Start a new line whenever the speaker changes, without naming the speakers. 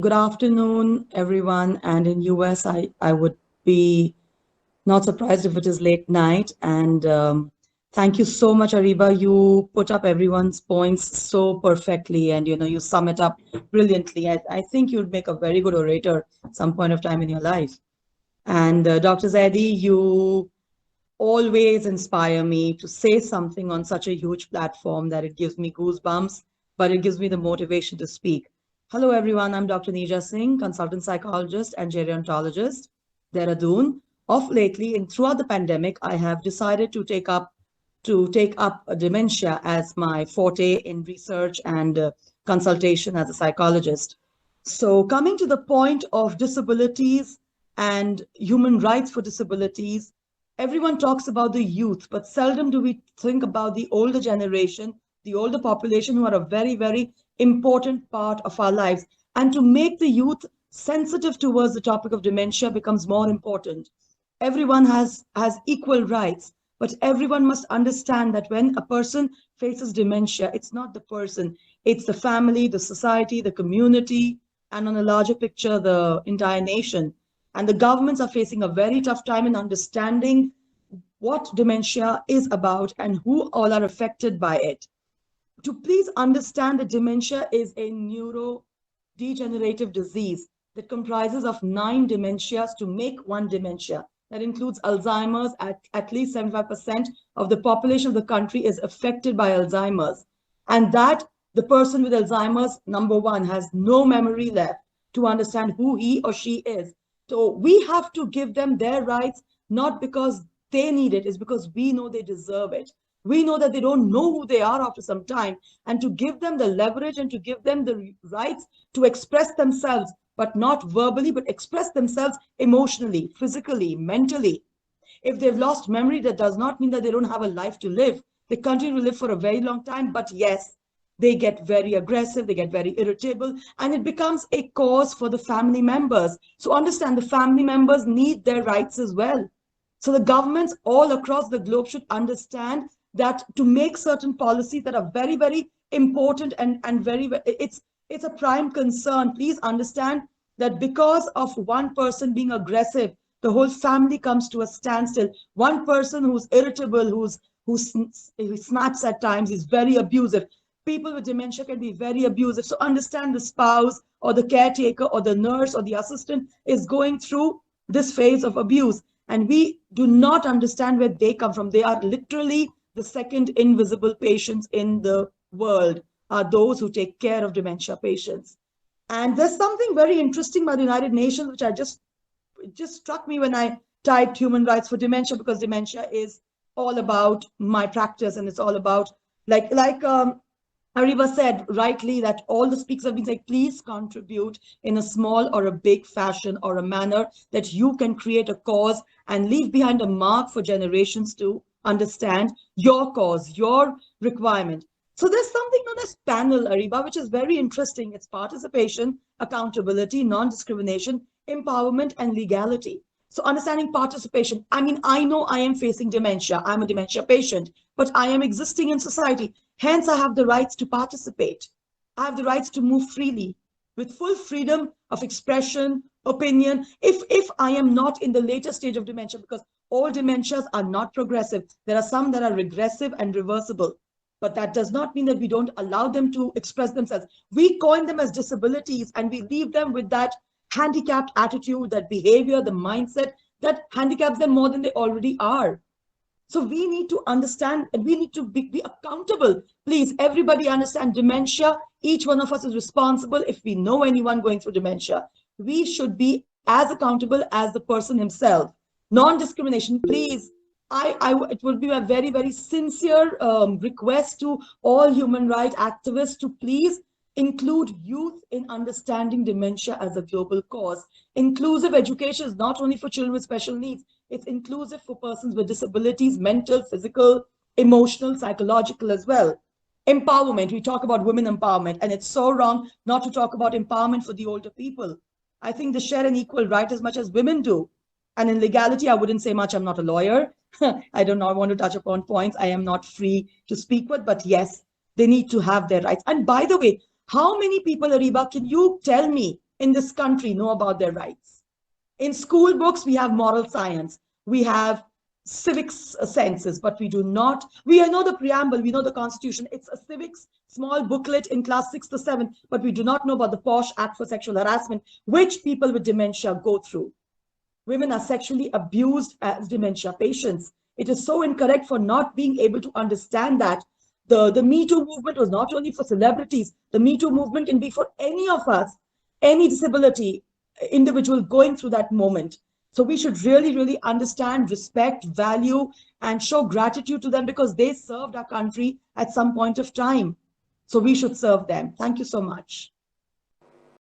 Good afternoon, everyone. And in US, I would be not surprised if it is late night. And thank you so much, Ariba. You put up everyone's points so perfectly, and you sum it up brilliantly. I think you'd make a very good orator some point of time in your life. And Dr. Zaidi, you always inspire me to say something on such a huge platform that it gives me goosebumps, but it gives me the motivation to speak. Hello, everyone. I'm Dr. Neerja Singh, consultant psychologist and gerontologist, Dehradun. Of lately, and throughout the pandemic, I have decided to take up dementia as my forte in research and consultation as a psychologist. So, coming to the point of disabilities and human rights for disabilities, everyone talks about the youth, but seldom do we think about the older generation, the older population who are a very, very important part of our lives. And to make the youth sensitive towards the topic of dementia becomes more important. Everyone has equal rights, but everyone must understand that when a person faces dementia, it's not the person, it's the family, the society, the community, and on a larger picture, the entire nation. And the governments are facing a very tough time in understanding what dementia is about and who all are affected by it. To please understand that dementia is a neurodegenerative disease that comprises of 9 dementias to make one dementia. That includes Alzheimer's. At least 75% of the population of the country is affected by Alzheimer's. And that the person with Alzheimer's, number one, has no memory left to understand who he or she is. So we have to give them their rights, not because they need it, it's because we know they deserve it. We know that they don't know who they are after some time, and to give them the leverage and to give them the rights to express themselves, but not verbally, but express themselves emotionally, physically, mentally. If they've lost memory, that does not mean that they don't have a life to live. They continue to live for a very long time, but yes, they get very aggressive, they get very irritable, and it becomes a cause for the family members. So understand the family members need their rights as well. So the governments all across the globe should understand that to make certain policies that are very, very important and it's a prime concern. Please understand that because of one person being aggressive, the whole family comes to a standstill. One person who's irritable, who snaps at times, is very abusive. People with dementia can be very abusive. So understand the spouse or the caretaker or the nurse or the assistant is going through this phase of abuse. And we do not understand where they come from. They are literally the second invisible patients in the world, are those who take care of dementia patients. And there's something very interesting by the United Nations, which I just it just struck me when I typed human rights for dementia, because dementia is all about my practice, and it's all about like Ariba said rightly that all the speakers have been saying, please contribute in a small or a big fashion or a manner that you can create a cause and leave behind a mark for generations to understand your cause, your requirement. So there's something known as panel, Ariba, which is very interesting. It's participation, accountability, non-discrimination, empowerment, and legality. So understanding participation. I mean, I know I am facing dementia. I'm a dementia patient, but I am existing in society. Hence, I have the rights to participate. I have the rights to move freely with full freedom of expression, opinion. If I am not in the later stage of dementia, because all dementias are not progressive. There are some that are regressive and reversible. But that does not mean that we don't allow them to express themselves. We coin them as disabilities and we leave them with that handicapped attitude, that behavior, the mindset that handicaps them more than they already are. So we need to understand and we need to be accountable. Please, everybody understand dementia. Each one of us is responsible. If we know anyone going through dementia, we should be as accountable as the person himself. Non-discrimination, please. It would be a very, very sincere request to all human rights activists to please include youth in understanding dementia as a global cause. Inclusive education is not only for children with special needs, it's inclusive for persons with disabilities, mental, physical, emotional, psychological as well. Empowerment, we talk about women empowerment, and it's so wrong not to talk about empowerment for the older people. I think they share an equal right as much as women do. And in legality, I wouldn't say much. I'm not a lawyer. I do not want to touch upon points I am not free to speak with, but yes, they need to have their rights. And by the way, how many people, Ariba, can you tell me in this country know about their rights. In school books, we have moral science, we have civics senses, but we do not. We know the preamble, we know the Constitution. It's a civics small booklet in class 6 to 7, but we do not know about the POSH Act for Sexual Harassment, which people with dementia go through. Women are sexually abused as dementia patients. It is so incorrect for not being able to understand that. The Me Too movement was not only for celebrities, the Me Too movement can be for any of us, any disability individual going through that moment. So we should really, really understand, respect, value, and show gratitude to them because they served our country at some point of time. So we should serve them. Thank you so much.